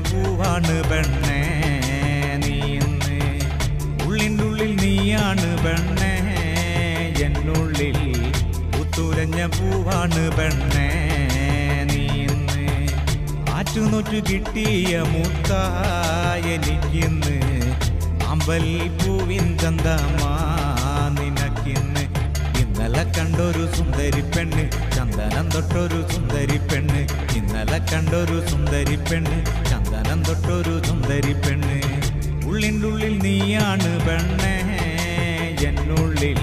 പൂവാണ് പെണ്ണേ നീ ഇന്ന്. ഉള്ളിൻ്റെ ഉള്ളിൽ നീയാണ് പെണ്ണേ എന്നുള്ളിൽ പുത്തുലഞ്ഞ പൂവാണ് പെണ്ണേ നീ ഇന്ന്. ആറ്റുനൊറ്റു കിട്ടിയ മുത്തായെനിക്കിന്ന് അമ്പൽ പൂവിൻ ചന്തമാ നിനക്കിന്ന്. ഇന്നലെ കണ്ടൊരു സുന്ദരി പെണ്ണ് ചന്ദനം തൊട്ടൊരു സുന്ദരി പെണ്ണ്. ഇന്നലെ കണ്ടൊരു സുന്ദരി പെണ്ണ് ചന്ദനം തൊട്ടൊരു സുന്ദരി പെണ്ണ്. ഉള്ളിൻ്റെ ഉള്ളിൽ നീയാണ് പെണ്ണേ എന്നുള്ളിൽ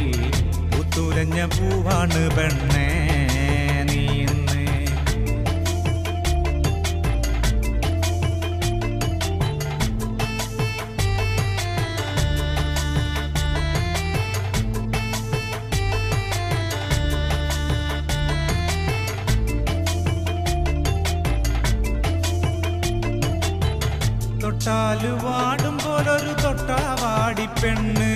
പുത്തുലഞ്ഞ പൂവാണ് പെണ്ണേ നീ ഇന്ന്. തൊട്ടാല് വാടും പോലൊരു തൊട്ടാവാടി പെണ്ണ്.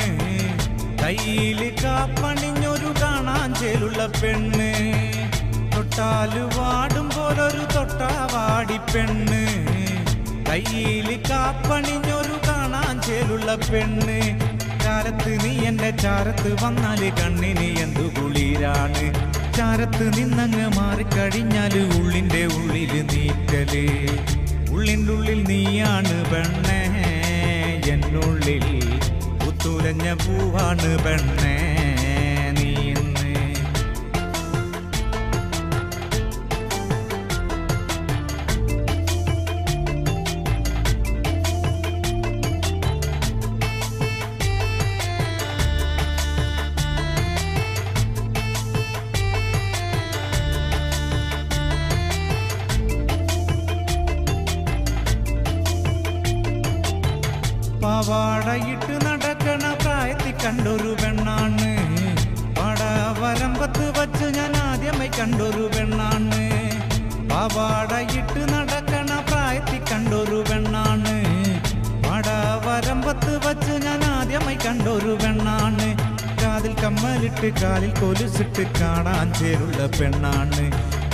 കയ്യില് കാപ്പണിഞ്ഞൊരു കാണാൻ ചേലുള്ള പെണ്ണ്. തൊട്ടാല് വാടും പോലൊരു തൊട്ടാവാടി പെണ്ണ്. കയ്യില് കാപ്പണിഞ്ഞൊരു കാണാൻ ചേലുള്ള പെണ്ണ്. ചാരത്ത് നീ എൻ്റെ ചാരത്ത് വന്നാല് കണ്ണിന് എന്തു കുളിരാണ്. ചാരത്ത് നിന്നങ്ങ് മാറിക്കഴിഞ്ഞാല് ഉള്ളിൻ്റെ ഉള്ളില് നീറ്റല്. ഉള്ളിൻ്റെ ഉള്ളിൽ നീയാണ് പെണ്ണേ എന്നുള്ളിൽ പുത്തുലഞ്ഞ പൂവാണ് പെണ്ണേ നീ ഇന്ന്. പാവാടയിട്ട് നടക്കണ പ്രായത്തിൽ കണ്ടൊരു പെണ്ണാണ്. പാടവരമ്പത്ത് വച്ച് ഞാൻ ആദ്യമായി കണ്ടൊരു പെണ്ണാണ്. പാവാടയിട്ട് നടക്കണ പ്രായത്തിൽ കണ്ടൊരു പെണ്ണാണ്. പാടവരമ്പത്ത് വച്ച് ഞാൻ ആദ്യമായി കണ്ടൊരു പെണ്ണാണ്. കാതിൽ കമ്മലിട്ട് കാലിൽ കൊലുസിട്ട് കാണാൻ ചേരുള്ള പെണ്ണാണ്.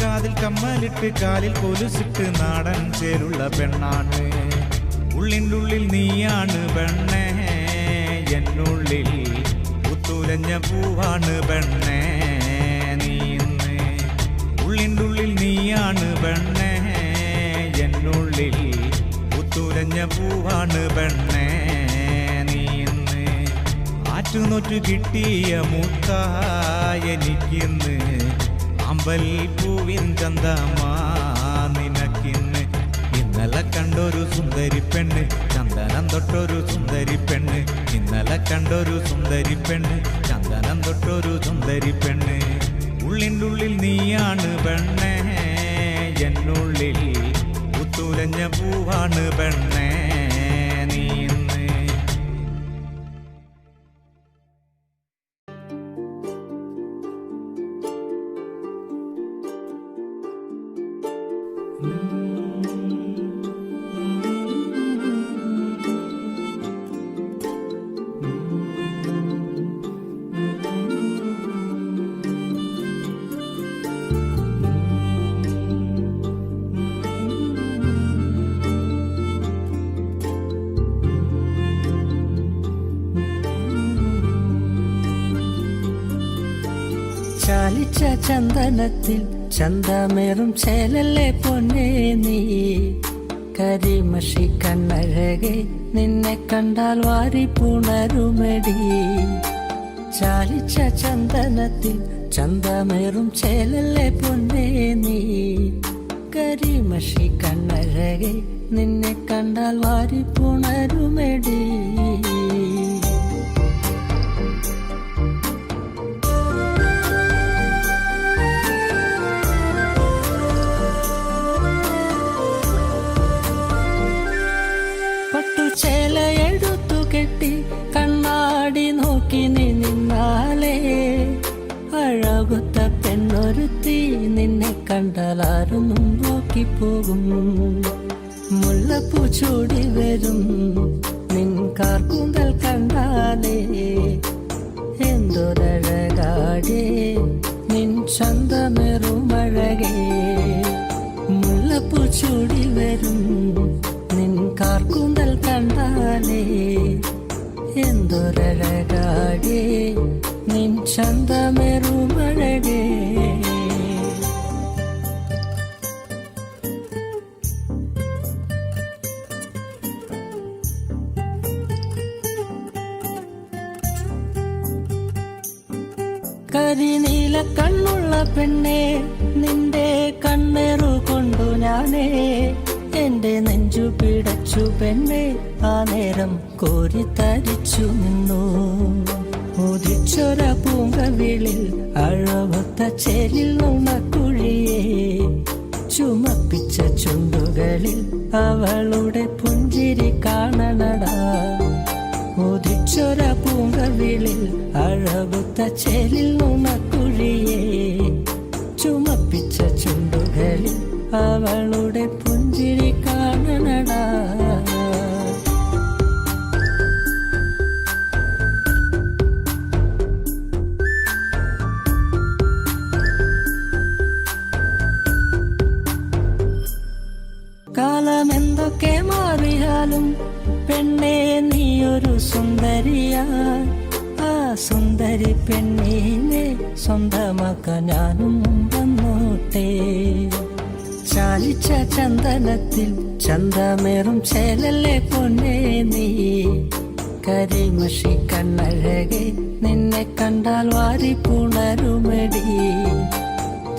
കാതിൽ കമ്മലിട്ട് കാലിൽ കൊലുസിട്ട് നാടൻ ചേരുള്ള പെണ്ണാണ്. ഉള്ളിൻ്റെ ഉള്ളിൽ നീയാണ് പെണ്ണേ എന്നുള്ളിൽ പുത്തുലഞ്ഞ പൂവാണ് പെണ്ണേ നീ ഇന്ന്. ഉള്ളിൻ്റെ ഉള്ളിൽ നീയാണ് പെണ്ണേ എന്നുള്ളിൽ പുത്തുലഞ്ഞ പൂവാണ് പെണ്ണേ നീ ഇന്ന്. ആറ്റുനൊറ്റു കിട്ടിയ മുത്തായെനിക്കിന്ന് അമ്പൽ പൂവിൻ ചന്തമാ നിനക്കിന്ന്. ഇന്നലെ കണ്ടൊരു സുന്ദരി പെണ്ണ് ചന്ദനം തൊട്ടൊരു സുന്ദരി പെണ്ണ്. ഇന്നലെ കണ്ടൊരു സുന്ദരി പെണ്ണ് ചന്ദനം തൊട്ടൊരു സുന്ദരി പെണ്ണ്. ഉള്ളിൻ്റെ ഉള്ളിൽ നീയാണ് പെണ്ണേ എന്നുള്ളിൽ പുത്തുലഞ്ഞ പൂവാണ് പെണ്ണേ നീ ഇന്ന്. ചാലിച്ച ചന്ദനത്തിൽ ചന്തമേറും ചേലല്ലേ പൊന്നേ നീ. കരിമഷി കണ്ണഴകെ നിന്നെ കണ്ടാൽ വാരി പുണരുമെടി. ചാലിച്ച ചന്ദനത്തിൽ ചന്തമേറും ചേലല്ലേ പൊന്നേ നീ. കരിമഷി കണ്ണഴകെ നിന്നെ കണ്ടാൽ വാരി പുണരുമെടി. ചേലയെടുത്തു കെട്ടി കണ്ണാടി നോക്കി നീ നിന്നാലേ അഴകുത്ത പെണ്ണൊരുത്തി നിന്നെ കണ്ടാലാരും നോക്കിപ്പോകും. മുല്ലപ്പൂ ചൂടി വരും നിൻ കാർക്കൂന്തൽ കണ്ടാലേ എന്തൊരഴകാടേ നിൻ ചന്തമേറുമഴകേ. മുല്ലപ്പൂ ചൂടി വരും എന്തൊരഴകാടേ നിൻ ചന്തമേറുമഴകേ. കരിനീല കണ്ണുള്ള പെണ്ണെ നിന്റെ കണ്ണേറു കൊണ്ടു ഞാനേ എന്റെ നെഞ്ചു പിടച്ചു പെണ്ണെ ആ നേരം കോരിത്തരിച്ചു നിന്നു. ഉദിച്ചൊര പൂങ്കവിളിൽ അഴവത്ത ചേരിൽ നുണക്കുഴിയെ ചുമപ്പിച്ച ചുണ്ടുകളിൽ അവളുടെ പുഞ്ചിരി കാണണടാ. ഉദിച്ചൊര പൂങ്കവിളിൽ അഴകുത്ത ചേലിൽ നുണക്കുഴിയെ ചുമപ്പിച്ച ചുണ്ടുകളിൽ അവളുടെ പുഞ്ചിരി കാണണടാ. കാലമെന്തൊക്കെ മാറിയാലും പെണ്ണെ നീയൊരു സുന്ദരിയാ. ആ സുന്ദരി പെണ്ണിനെ സ്വന്തമാക്കാൻ ഞാനും വന്നോട്ടെ. ചാലിച്ച ചന്ദനത്തിൽ ചന്തമേറും ചേലല്ലേ പൊന്നേ നീ. കരിമഷി കണ്ണഴകെ നിന്നെ കണ്ടാൽ വാരി പുണരുമെടി.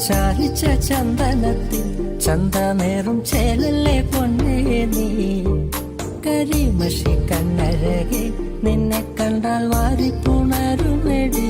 ചാലിച്ച ചന്ദനത്തിൽ ചന്തമേറും ചേലല്ലേ പൊന്നേ നീ. കരിമഷി കണ്ണഴകെ നിന്നെ കണ്ടാൽ വാരി പുണരുമെടി.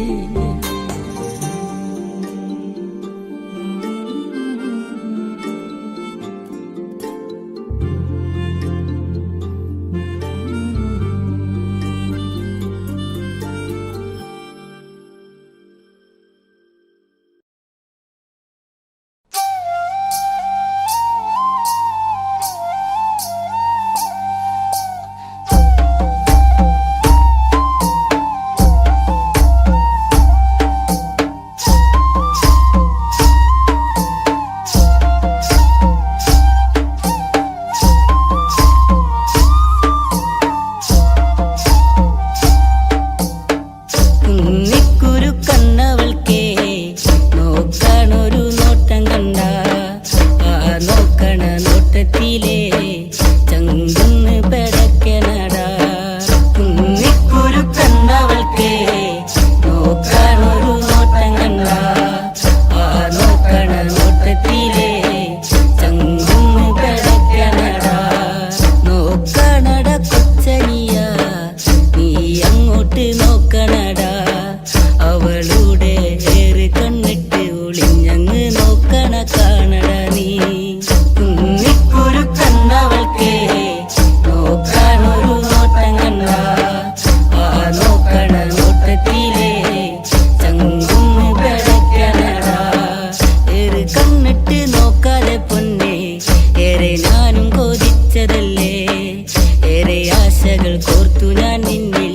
കോർത്തു ഞാൻ നിന്നിൽ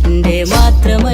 എന്റെ മാത്രമായി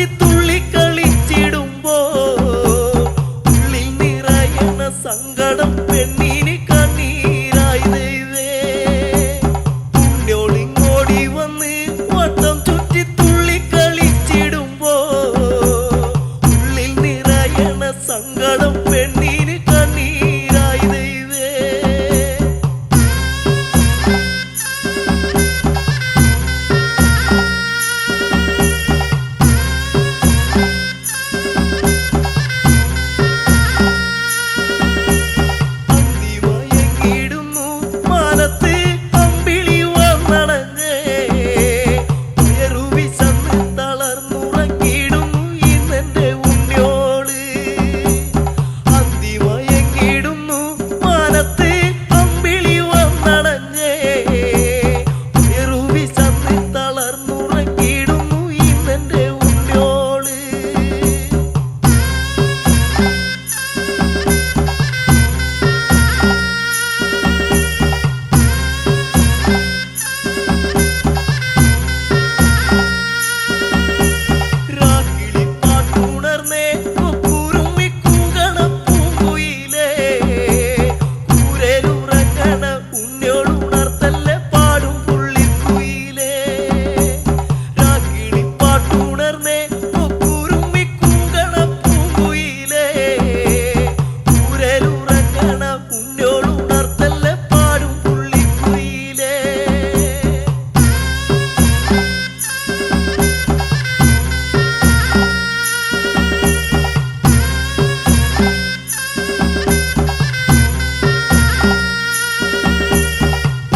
ചുറ്റി തുള്ളിക്കളിച്ചിടുമ്പോ ഉള്ളിൽ നിറയണ സങ്കടം പെണ്ണിന് കണ്ണീരായി ദൈവേ. പുണ്യോളിങ്ങോടി വന്ന് വട്ടം ചുറ്റി തുള്ളിക്കളിച്ചിടുമ്പോ ഉള്ളിൽ നിറയണ സങ്കടം പെണ്ണിന് കണ്ണീരായി ദൈവേ. അന്തിമയങ്ങിടുന്നു മാനത്ത് അമ്പിളി വന്നണഞ്ഞേ. ഉയരുവിശന്ന് തളർന്നുറങ്ങിടുന്നു ഇന്നെന്റെ ഉണ്ണിയോള്. അന്തിമയങ്ങിടുന്നു മാനത്ത് അമ്പിളി വന്നണഞ്ഞേ. ഉയരുവിശന്ന് തളർന്നുറങ്ങിടുന്നു ഇന്നെന്റെ ഉണ്ണിയോള്. രാക്കിളി പാട്ടുണർന്നേ കുറുമി കൂകണ പൂങ്കുയിലേ. കൂരലുറങ്ങണ ഉണ്ണിയോളുണർത്തല്ലേ പാടും പുള്ളിക്കുയിലേ. രാക്കിളി പാട്ടുണർന്നേ കുറുമി കൂകണ പൂങ്കുയിലേ. കൂരലുറങ്ങണ ഉണ്ണിയോളുണർത്തല്ലേ പാടും പുള്ളിക്കുയിലേ.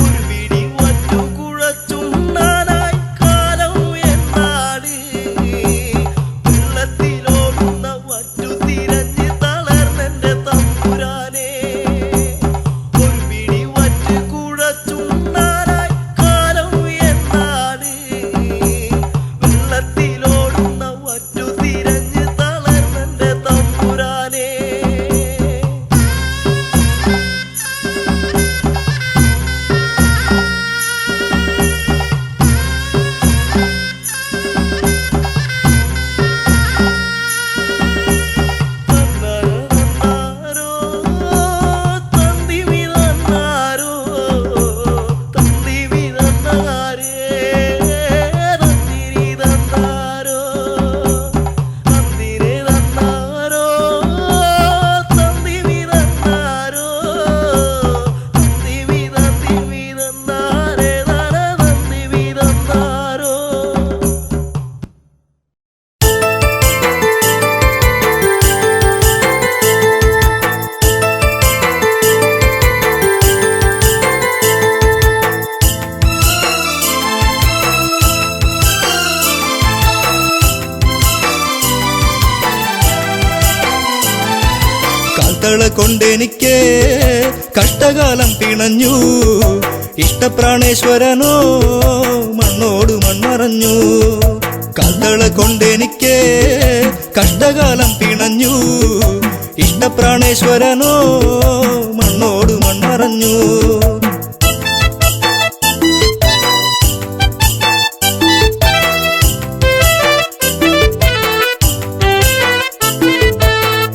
ഒരു പിടി വറ്റു കുഴച്ചുണ്ണാനായി കാലം എന്നാട്. വെള്ളത്തിലോടുന്ന വറ്റു തിരഞ്ഞ് തളർന്നെന്റെ തമ്പുരാനെ. ഒരു പിടി വറ്റ് കുഴച്ചുണ്ണാനായി കാലം എന്നാട്. വെള്ളത്തിലോടുന്ന വറ്റു തിരഞ്ഞ് തളർന്നെന്റെ തമ്പുരാനെ. തന്നാരോ തന്തിവി തന്നാരോ തന്തിവി തന്നാരേ. തന്തിരി തന്നാരോ തന്തിരി തന്നാരോ തന്തിവി തന്നാരോ തന്തിവി തന്തിവി തന്നാരേ. തന തന്തിവി തന്നാരോ. കാൽത്തള കൊണ്ടെനിക്ക് കഷ്ടകാലം പിണഞ്ഞു. ഇഷ്ടപ്രാണേശ്വരനോ മണ്ണോട് മൺമറഞ്ഞു. കാൽത്തള കൊണ്ടെനിക്ക് കഷ്ടകാലം പിണഞ്ഞു. ഇഷ്ടപ്രാണേശ്വരനോ മണ്ണോട് മൺമറഞ്ഞു.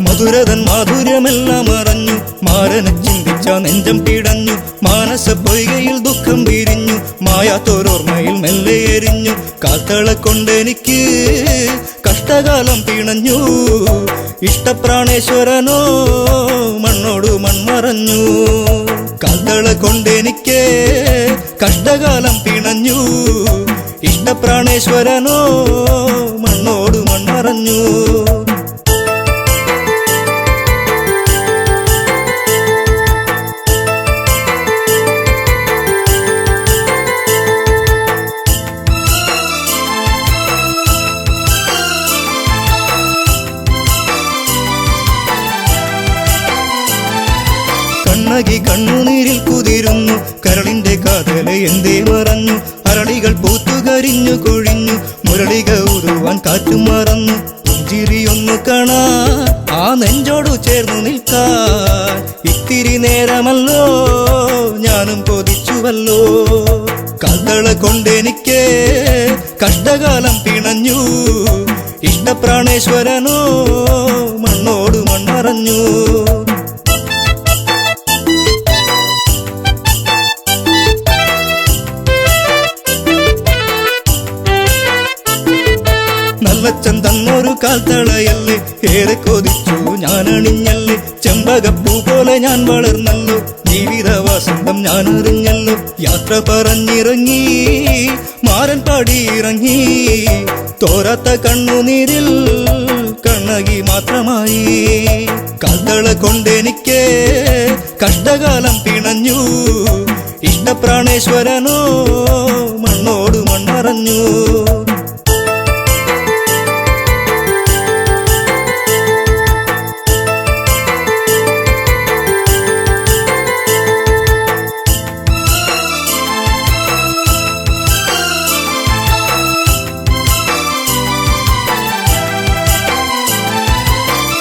മധുരതൻ മാധുര്യമെല്ലാം അറിഞ്ഞു. മാരനെ ചിന്തിച്ച നെഞ്ചം പിടഞ്ഞു. മാനസ പൊയ്കയിൽ ദുഃഖം വിരിഞ്ഞു. മായാത്തോരോർമ്മയിൽ മെല്ലെ എരിഞ്ഞു. കാൽത്തള കൊണ്ടെനിക്ക് കഷ്ടകാലം പിണഞ്ഞു. ഇഷ്ടപ്രാണേശ്വരനോ മണ്ണോട് മൺമറഞ്ഞു. കാൽത്തള കൊണ്ടെനിക്ക് കഷ്ടകാലം പിണഞ്ഞു. ഇഷ്ടപ്രാണേശ്വരനോ മണ്ണോട് മൺമറഞ്ഞു. കണ്ണകി കണ്ണുനീരിൽ കുതിരുന്നു. കരളിന്റെ കാതല എന്തേ മറഞ്ഞു. അരളികൾ പൂത്തുകരിഞ്ഞു കൊഴിഞ്ഞു. മുരളിക ഉരുവാൻ കാറ്റും മറന്നു. പുഞ്ചിരിയൊന്നു കാണാ ആ നെഞ്ചോടു ചേർന്നു നിൽക്കാൻ. ഇത്തിരി നേരമല്ലോ ഞാനും കൊതിച്ചുവല്ലോ. കാൽത്തള കൊണ്ടെനിക്ക് കഷ്ടകാലം പിണഞ്ഞു. ഇഷ്ട ഇഷ്ടപ്രാണേശ്വരനോ മണ്ണോട് മണ്ണറഞ്ഞു. നല്ലച്ചൻ തന്നൊരു കാൽത്തളയല്ലേ, ഏറെ കൊതിച്ചു ഞാൻ അണിഞ്ഞല്ലേ. ചെമ്പകപ്പൂ പോലെ ഞാൻ വളർന്നല്ലോ, ജീവിത വസന്തം ഞാൻ അറിഞ്ഞല്ലോ. യാത്ര പറഞ്ഞിറങ്ങി മാരൻ പാടിയിറങ്ങി, തോരാത്ത കണ്ണുനീരിൽ കണ്ണകി മാത്രമായി. കാൽത്തള കൊണ്ടെനിക്ക് കഷ്ടകാലം പിണഞ്ഞു. ഇഷ്ടപ്രാണേശ്വരനോ മണ്ണോട് മണ്ണറഞ്ഞു.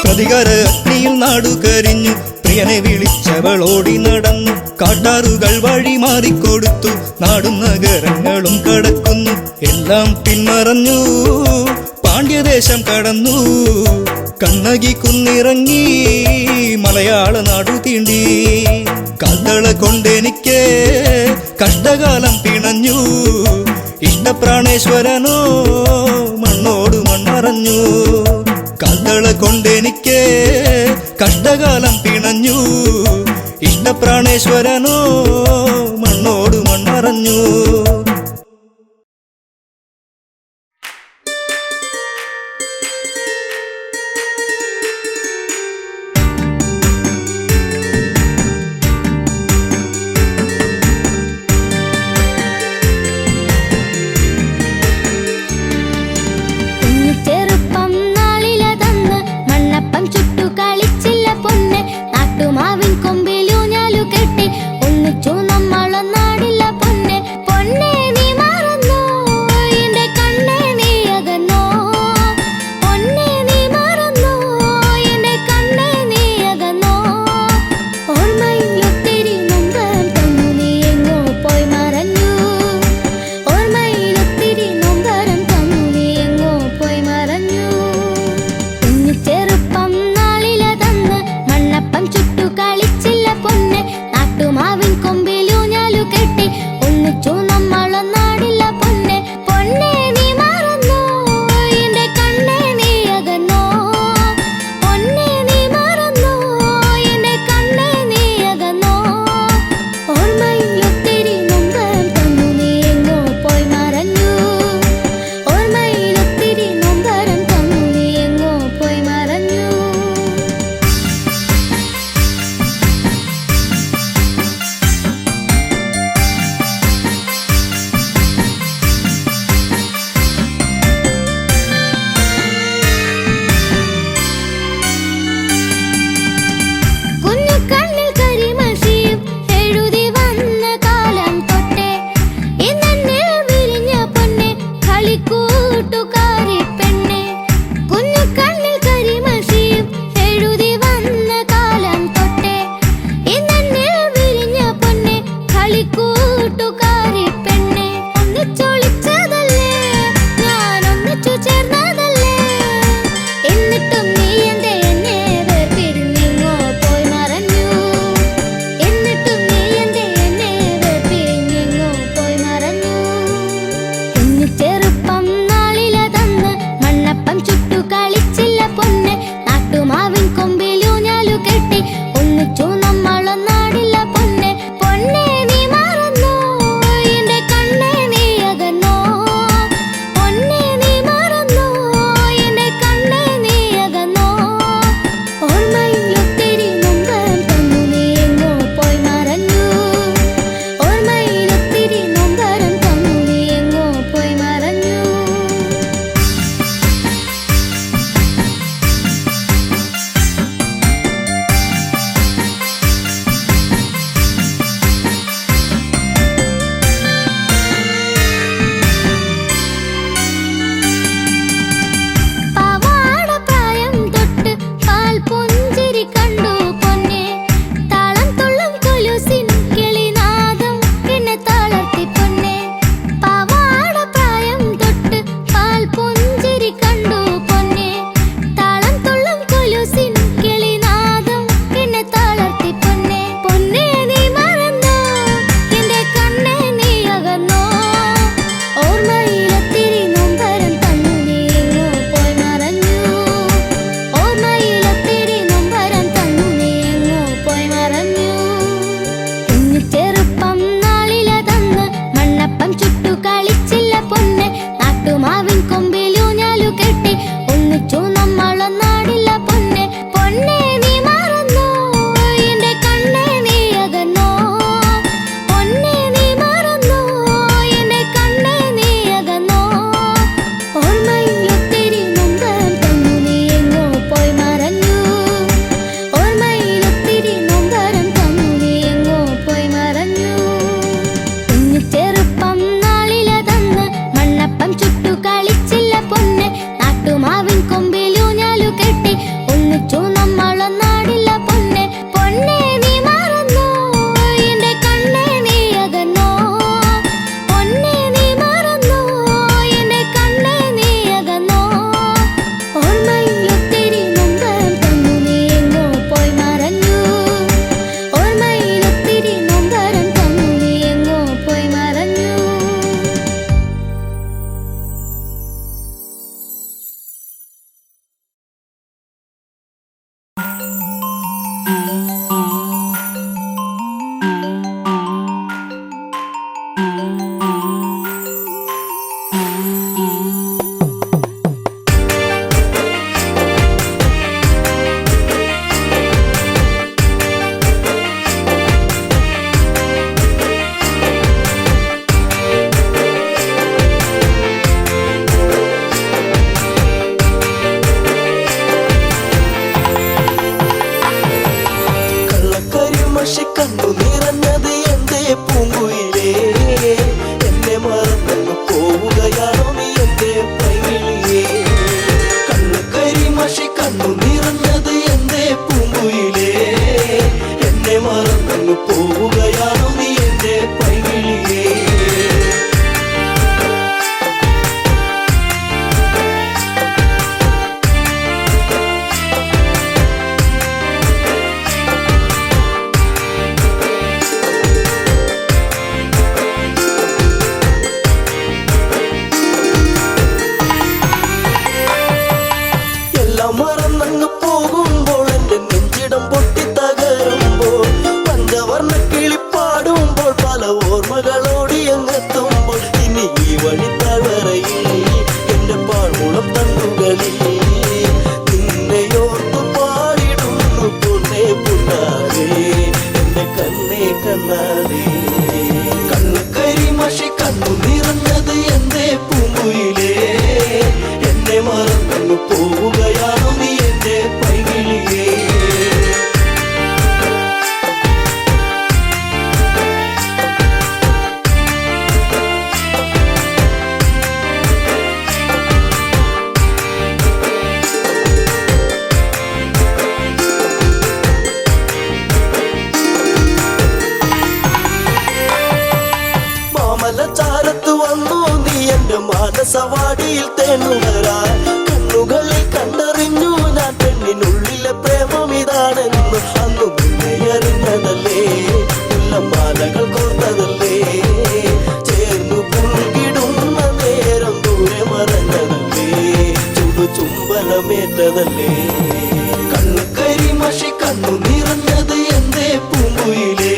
പ്രതികാര അഗ്നിയിൽ നാടു കരിഞ്ഞു, പ്രിയനെ വിളിച്ചവൾ ഓടി നടന്നു. കാട്ടാറുകൾ വഴി മാറിക്കൊടുത്തു, നാടും നഗരങ്ങളും കടക്കുന്നു. എല്ലാം പിന്മറഞ്ഞു പാണ്ഡ്യദേശം കടന്നു. കണ്ണകി കുന്നിറങ്ങി മലയാള നാടു തീണ്ടി. കാൽത്തള കൊണ്ടെനിക്ക് കഷ്ടകാലം പിണഞ്ഞു. ഇഷ്ടപ്രാണേശ്വരനോ മണ്ണോട് മണ്ണറഞ്ഞു. കാൽത്തള കൊണ്ടെനിക്ക് കഷ്ടകാലം പിണഞ്ഞു. ഇഷ്ടപ്രാണേശ്വരനോ മണ്ണോട് മണ്ണറഞ്ഞു. ചുട്ടു കളിച്ചില്ല പൊന്നെ, നാട്ടുമാവിൻ കൊമ്പിലൂഞ്ഞാലു കെട്ടി ഒന്ന് രാസവാടിയിൽ തേനുകരാൻ കണ്ണുകളിൽ കണ്ടറിഞ്ഞു ഞാൻ പെണ്ണിനുള്ളിലെ പ്രേമം ഇതാണെന്ന് അന്നു മുന്നേ അറിഞ്ഞതല്ലേ മുല്ലമാലകൾ കോർത്തതല്ലേ ചേർന്നു പുൽകിടുന്ന നേരം ദൂരെ മറഞ്ഞതല്ലേ ചുംബനമേറ്റതല്ലേ കണ്ണു കരിമഷി കണ്ണു നിറഞ്ഞത് എന്തേ പൂങ്കുയിലേ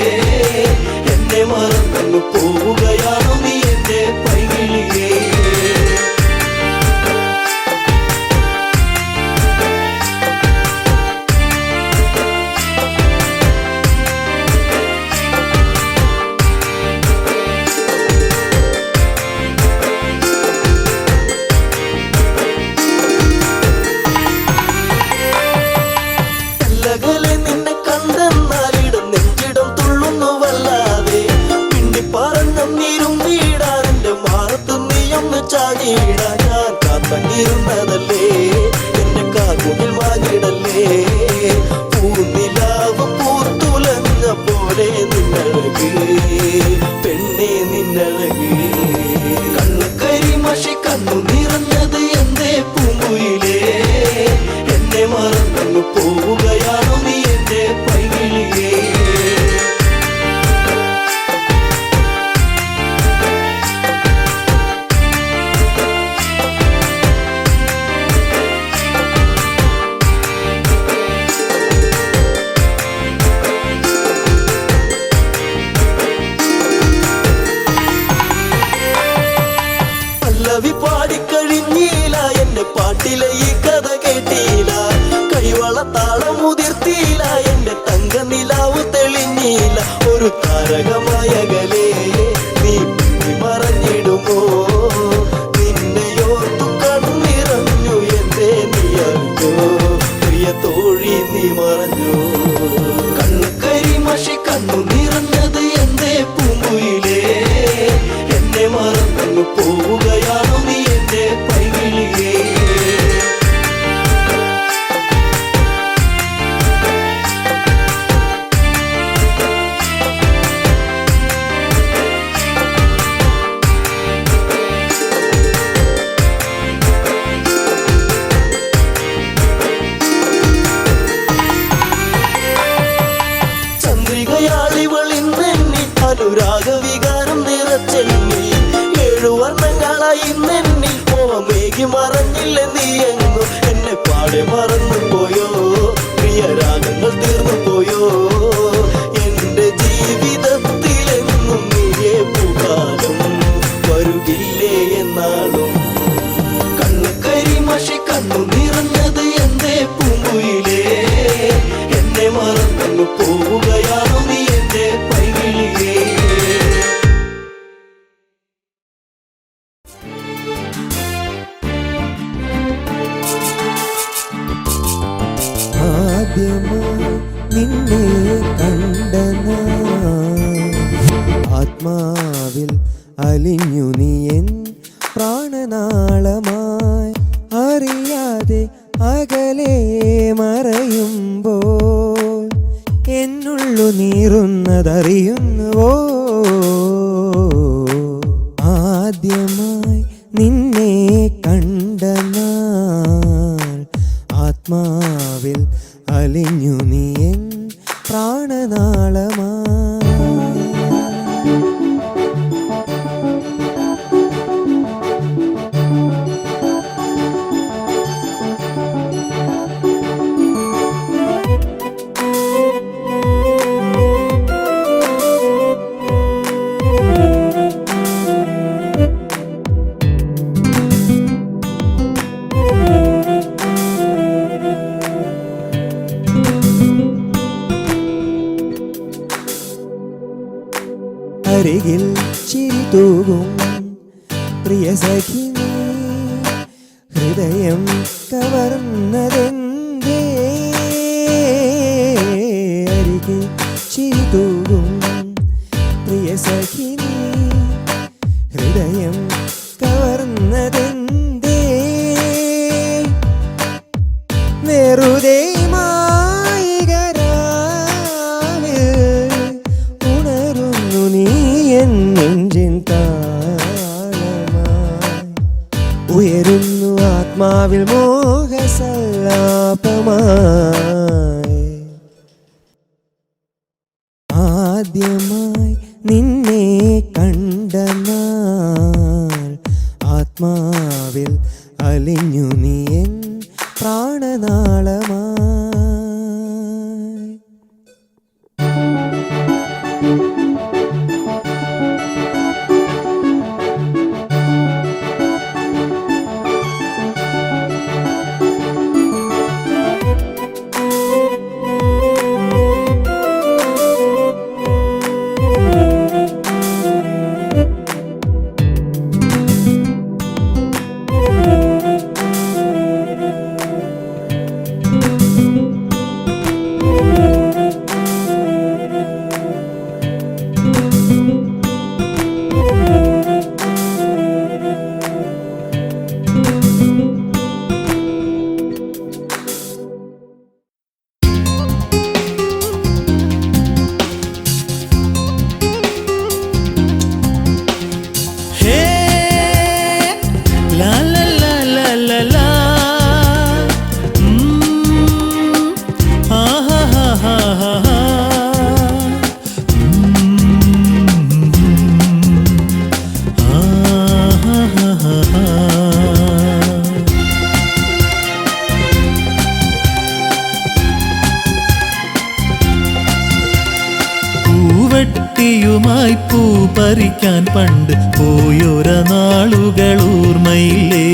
എന്നെ മറന്നു പോവുകയാണു നീ എന്റെ പൈകിളിയേ നിന്നെ കണ്ടെന്നാലിടം നെഞ്ചിടം തുള്ളുന്നുവല്ലാതെ പിണ്ടി പറഞ്ഞിരും നീടാനെന്റെ മാറത്ത് നീയൊന്ന് ചാടിയിടാൻ ഞാൻ കാത്തങ്ങിരുന്നതല്ലേ എന്റെ കാർമുകിൽ വാങ്ങിടല്ലേ പൂനിലാവ് പൂത്തുലഞ്ഞ പോലെ നിന്നഴക് പെണ്ണെ നിന്നഴക് കണ്ണു കരിമഷി കണ്ണു നിറഞ്ഞത് എന്തേ പൂങ്കുയിലേ എന്നെ മറന്നു പോവുകയാണു നീ എന്റെ പൈകിളിയേ പല്ലവി പാടിക്കഴിഞ്ഞില്ല എന്റെ പാട്ടിലെ ഈ കഥ കേട്ടില്ല കൈവള താളമുതിർത്തില്ല എന്റെ തങ്ക നിലാവ് തെളിഞ്ഞില്ല ഒരു താരകമായകലേ നീ മറഞ്ഞിടുമോ നിന്നെയോർത്തു കണ്ണിറഞ്ഞു എന്തേ നീ അറിഞ്ഞോ പ്രിയ തോഴി നീ മറഞ്ഞു കണ്ണു കരിമഷി കണ്ണു നിറഞ്ഞത് എന്തേ പൂങ്കുയിലേ എന്നെ മറന്നു പോവുകയാണു നീ എന്റെ പൈകിളിയേ ചന്ദ്രികയാളിവളിന്നെന്നി അനുരാഗവികാരം നിറച്ചെന്നി 7 വർണ്ണങ്ങളായി ഇന്നെന്നിൽ മോഹമേകി മറഞ്ഞില്ല നീ എങ്ങു എന്നെ പാടെ മറന്നു പോയോ പ്രിയ രാഗങ്ങൾ തീർന്നു പോയോ എന്റെ ജീവിതത്തിലെന്നും നീയേ പൂക്കാലം വരുകില്ലേ എന്നാളും കണ്ണു കരിമഷി കണ്ണു നിറഞ്ഞത് എന്തേ പൂങ്കുയിലേ എന്നെ മറന്നു പോവുകയാണു നീ എന്റെ പൈകിളിയേ ആദ്യമായി നിന്നെ കണ്ട ആത്മാവിൽ അലിഞ്ഞു നീ എൻ പ്രാണനാളമായി അറിയാതെ അകലെ മറയുമ്പോൾ എന്നുള്ളു നീറുന്നതറിയുന്നുവോ ആദ്യമായി നിന്നെ കണ്ട ആത്മാവിൽ അലിഞ്ഞു നീ എൻ പ്രാണനാളമായി അരികിൽ ചിരി തൂകും പ്രിയ സഖി ഹൃദയം കവർന്നതെന്തേ അരികിൽ ചിരി തൂകും പ്രിയ സഖി ഹൃദയം കവർന്നതെന്തേ വെറുതെ നെഞ്ചിൻ താളമായി ആത്മാവിൽ മോഹസല്ലാപമായി ആദ്യമായി നിന്നെ കണ്ട നാൾ ആത്മാവിൽ അലിഞ്ഞു നീ എൻ പ്രാണനാളമായി പൂവട്ടിയുമായി പൂ പറിക്കാൻ പണ്ട് പോയൊര നാളുകൾ ഓർമ്മയില്ലേ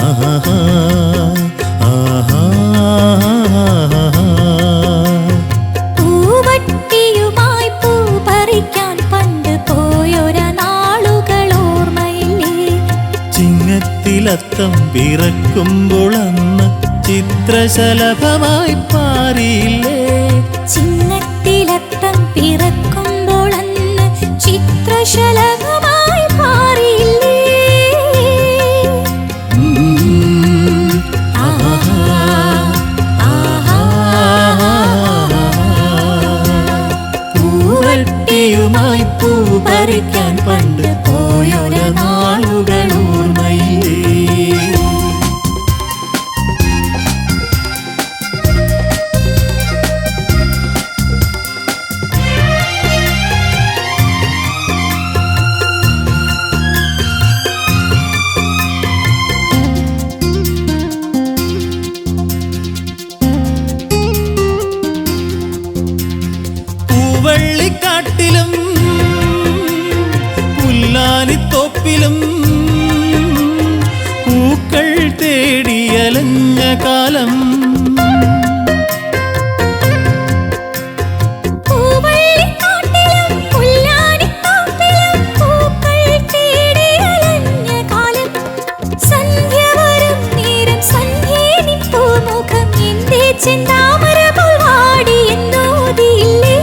ആഹാ ആഹാ പൂവട്ടിയുമായി പൂ പറിക്കാൻ പണ്ട് പോയൊര നാളുകൾ ഓർമ്മയില്ലേ ചിങ്ങത്തിലത്തം പിറക്കുമ്പോൾ അന്ന് ചിത്രശലഭമായി പാറിയില്ലേ ചിങ്ങത്തിലത്തം പിറക്കുമ്പോൾ അന്ന് ചിത്രശലഭമായി മാറിയില്ലേ പൂവട്ടിയുമായി പൂ പറിക്കാൻ പണ്ട് പോയൊര നാളുകൾ ഓർമ്മയില്ലേ പൂവള്ളിക്കാട്ടിലും പുല്ലാനിത്തോപ്പിലും പൂക്കൾ തേടിയലഞ്ഞ കാലം പൂവള്ളിക്കാട്ടിലും പുല്ലാനിത്തോപ്പിലും പൂക്കൾ തേടിയലഞ്ഞ കാലം സന്ധ്യ വരും നേരം സന്ധ്യേ നിൻ പൂമുഖം എന്റെ ചെന്താമര പോൽ വാടി എന്നോതിയില്ലേ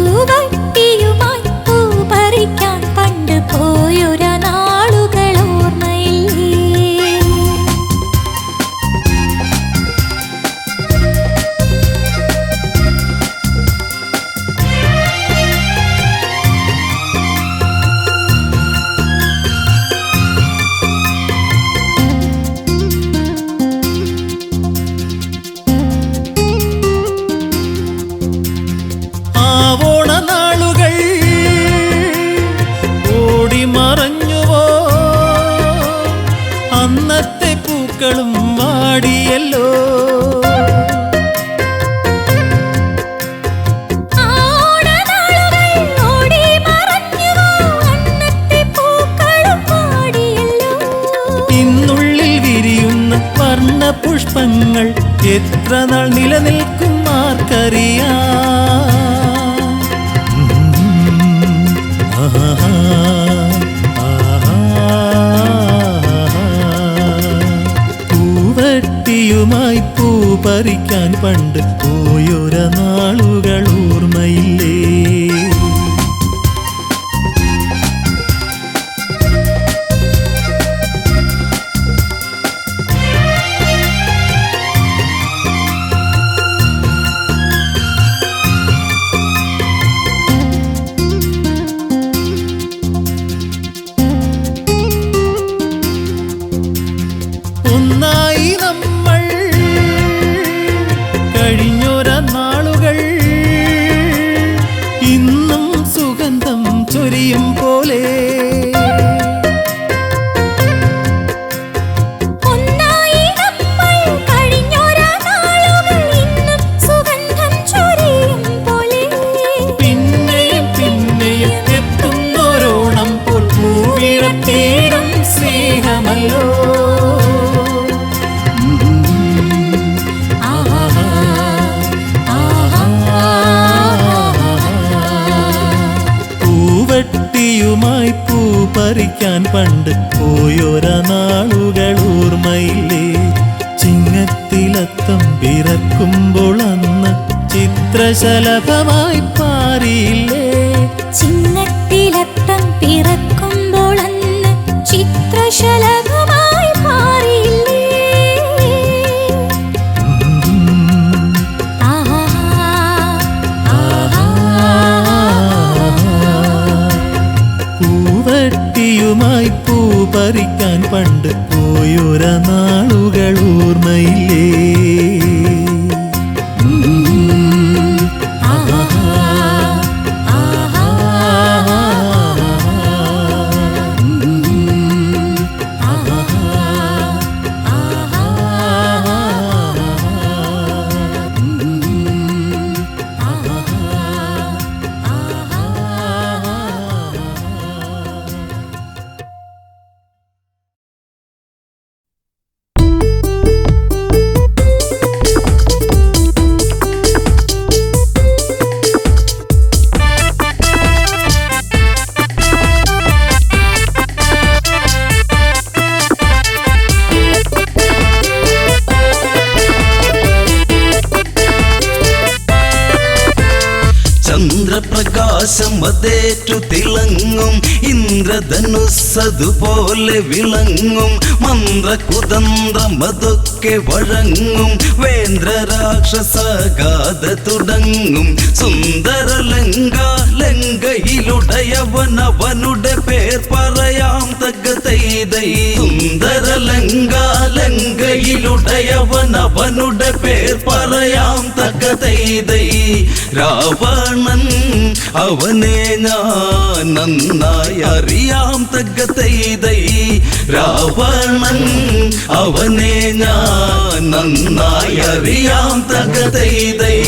പൂവട്ടിയുമായി പൂ പറിക്കാൻ പണ്ട് പോയൊര നാളുകൾ ഓർമ്മയില്ലേ ആവോണ നാളുകൾ ഓടി മറഞ്ഞുവോ അന്നത്തെ പൂക്കളും വാടിയല്ലോ ഓണനാളുകൾ ഓടി മറഞ്ഞുവോ അന്നത്തെ പൂക്കളും വാടിയല്ലോ ഇന്നുള്ളിൽ വിരിയുന്ന വർണ്ണ പുഷ്പങ്ങൾ എത്ര നാൾ നിലനിൽക്കും ആർക്കറിയാം ആഹാ ആഹാ പൂവട്ടിയുമായി പൂ പറിക്കാൻ പണ്ട് പോയൊര നാളുകൾ ഓർമ്മയില്ലേ പറിക്കാൻ പണ്ട് പോയൊര നാളുകൾ ഓർമ്മയില്ലേ? ചിങ്ങത്തിലത്തം പിറക്കുമ്പോൾ അന്ന് ചിത്രശലഭമായി പാറിയില്ലേ? ചിങ്ങത്തിലത്തം പിറക്കുമ്പോൾ അന്ന് ചിത്രശലഭമായി മാറിയില്ലേ? പൂവട്ടിയുമായി പൂ പറിക്കാൻ പണ്ട് പോയൊര നാളുകൾ ഓർമ്മയില്ലേ? ചന്ദ്രപ്രകാശം അതേറ്റു തിളങ്ങും ഇന്ദ്രധനുസ്സതുപോലെ വിളങ്ങും മന്ത്രകുതന്ത്രമതൊക്കെ വഴങ്ങും വേന്ദ്രരാക്ഷസഗാഥ തുടങ്ങും സുന്ദരലങ്ക ലങ്കയിലുടയവനവനുടെ പേർ പറയാം തകതൈതൈ സുന്ദരലങ്ക ലങ്കയിലുടയവനവനുടെ പേർ പറയാം തകതൈതൈ രാവണൻ അവനെ ഞാൻ നന്നായി അറിയാം തകതൈതൈ രാവണൻ അവനെ ഞാൻ നന്നായി അറിയാം തകതൈതൈ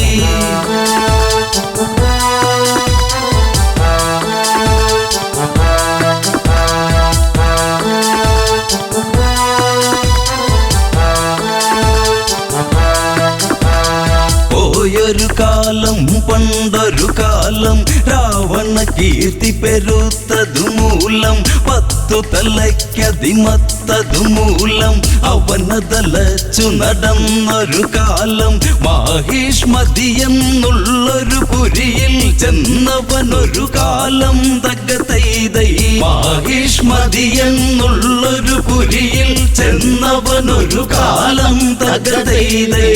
ഒരു കാലം പണ്ടൊരു കാലം രാവണ കീർത്തി പെരുത്തതു മൂലം 10 തലയ്ക്കതിമത്തതു മൂലം അവനതലച്ചു നടന്നൊരു കാലം മാഹിഷ്മതി എന്നുള്ളൊരു പുരിയിൽ ചെന്നവനൊരു കാലം തകതൈതൈ മാഹിഷ്മതി എന്നുള്ളൊരു പുരിയിൽ ചെന്നവനൊരു കാലം തകതൈതൈ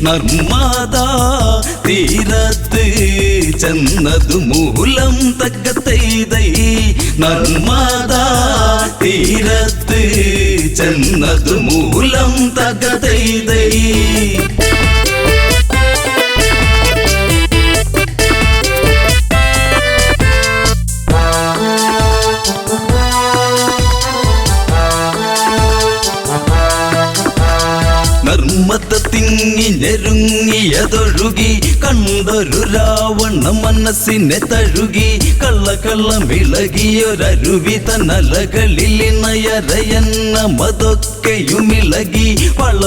നർമ്മദാ തീരത്ത് ചെന്നതു മൂലം തകതൈതൈ നർമ്മദാ തീരത്ത് ചെന്നതു മൂലം തകതൈതൈ തിങ്ങി ഞെരുങ്ങിയതൊഴുകി കണ്ടൊരു രാവണ മനസ്സിനെ തഴുകി കള്ളമിളകിയൊരരുവി തന്നലകളിൽ നയരയെന്ന മതൊക്കെയുമിളകി പള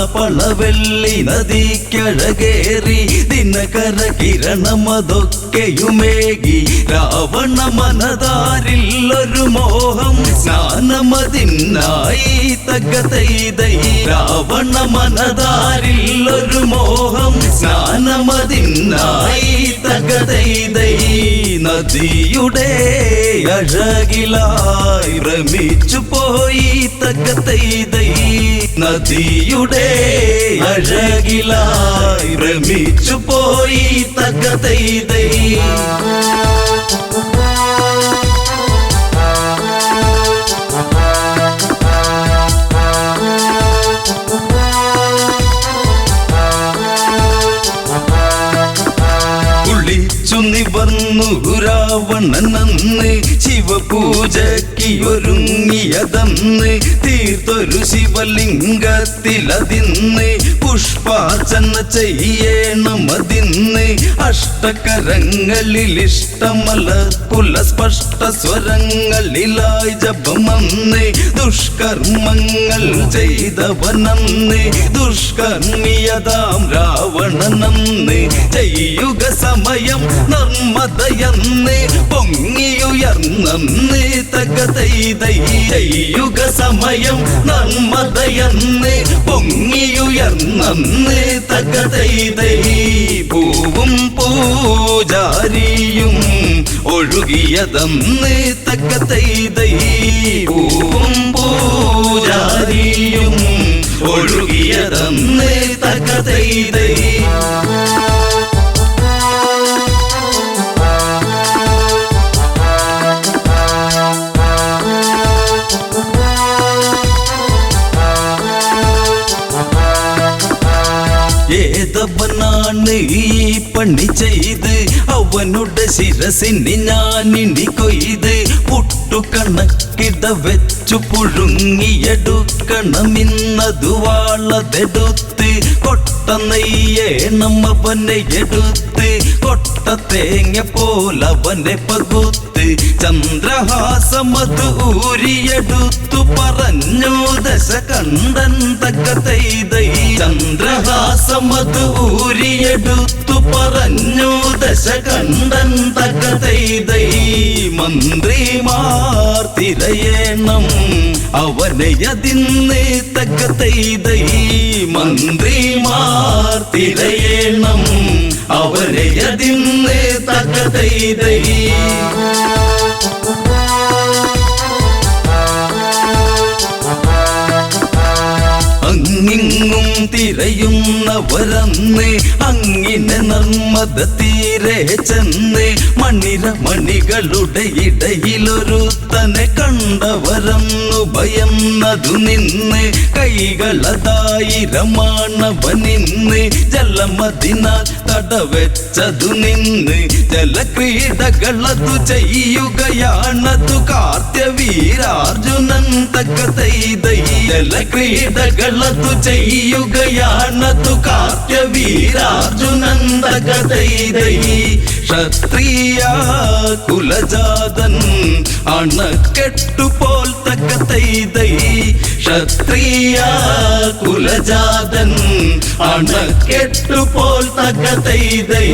വെള്ളി നദിക്കഴകേറി ദിനകര കിരണമതൊക്കെയുമേകി രാവണ മനതാരിൽ ഒരു മോഹം സ്നാനമതിനായി തകതൈതൈ രാവണ മനതാരിൽ ഒരു മോഹം സ്നാനമതിനായി തകതൈതൈ നദിയുടെ അഴകിലായി ഭ്രമിച്ചു പോയി തകതൈതൈ നദിയുടെ അഴകിലായി ഭ്രമിച്ചു പോയി തകതൈതൈ നിവർന്നു രാവണനന്ന് ശിവപൂജയ്ക്കൊരുങ്ങിയതന്ന് തീർത്തൊരു ശിവലിംഗത്തിലതിന്ന് പുഷ്പാർച്ചന ചെയ്യണമതിന്ന് അഷ്ടകരങ്ങളിൽ ഇഷ്ടമല പുലസ്പഷ്ട സ്വരങ്ങളിലായി ജപമന്ന് ദുഷ്കർമ്മങ്ങൾ ചെയ്തവനന്ന് ദുഷ്കർമ്മിയതാം രാവണനന്ന് ചെയ്യുക സമയം നർമ്മദയന്ന് പൊങ്ങിയുയർന്നന്ന് തകതൈതൈ ചെയ്യുക സമയം നന്മതയന്ന് പൊങ്ങിയുയർന്നന്ന് തകതൈതൈ പൂവും പൂജാരിയും ഒഴുകിയതന്ന് തകതൈതൈ പൂവും പൂജാരിയും ഒഴുകിയതന്ന് തകതൈതൈ ഏതവനാണ് ഈ പണി ചെയ്ത് അവനുടെ ശിരസിന് ഞാനിനി കൊയ്ത് പുട്ടുകണക്കിട വെച്ചു പുഴുങ്ങിയെടുക്കണമിന്നതു വാളതെടുത്ത് കൊട്ട നെയ്യേണം അവനെ എടുത്ത് കൊട്ട തേങ്ങ പോലവനെ പകുത്ത് ചന്ദ്രഹാസമത് ഊരിയെടുത്തു പറഞ്ഞു ദശകണ്ഠൻ തകതൈതൈ ചന്ദ്രഹാസമത് ഊരിയെടുത്തു പറഞ്ഞു ദശകണ്ഠൻ തകതൈതൈ മന്ത്രിമാർ തിരയേണം അവനെ അതിന്ന് തകതൈതൈ മന്ത്രിമാർ തിരയേണം അവനെ അതിന്ന് തകതൈതൈ അങ്ങിങ്ങും തിരയുന്നവരന്ന് അങ്ങിനെ നർമ്മദ തീരെ ചെന്ന് മണികളുടെ ഇടയിലൊരുത്തനെ കണ്ടവരന്നു ഭയന്നതു നിന്ന് കൈകളതായിരമാണവനിന്ന് ജലമതിനാൽ തടവെച്ചതു നിന്ന് ജലക്രീഡകളതു ചെയ്യുകയാണതു കാർത്യവീരാർജുനൻ തകതൈതൈ ജലക്രീഡകളതു ചെയ്യുകയാണതു കാർത്യവീരാർജുനൻ തകതൈതൈ ക്ഷത്രിയ കുലജാതൻ അണക്കെട്ടുപോൽ തകതൈതൈ ക്ഷത്രിയ കുലജാതൻ അണക്കെട്ടുപോൽ തകതൈതൈ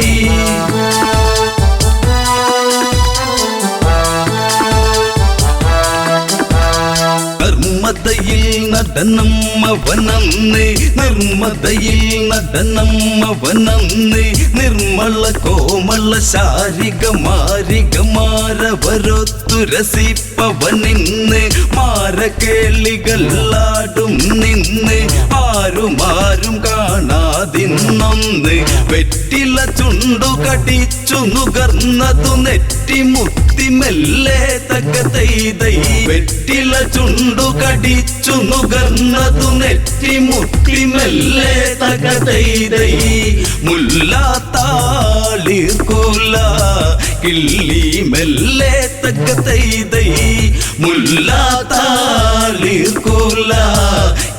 നിർമ്മതയിൽ നടനം അവനന്ന് നിർമ്മതയിൽ നടനം അവനന്ന് നിർമ്മല കോമള ശാരിക മാരികമാരവരൊത്തു രസിപ്പവനിന്ന് മാരകേളികളാടും നിന്ന് ആരും കാണാതിന്നൊന്ന് വെറ്റില ചുണ്ടു കടിച്ചു നുകർന്നതു നെറ്റിമുത്തി മെല്ലെ തകതൈതൈ വെറ്റില ചുണ്ടു കടിച്ചു നുകർന്നതു നെറ്റിമുത്തി മെല്ലെ തകതൈതൈ മുല്ലാത്താളിർകൂല കിള്ളി മെല്ലെ തകതൈതൈ മുല്ലാത്താളിർകൂല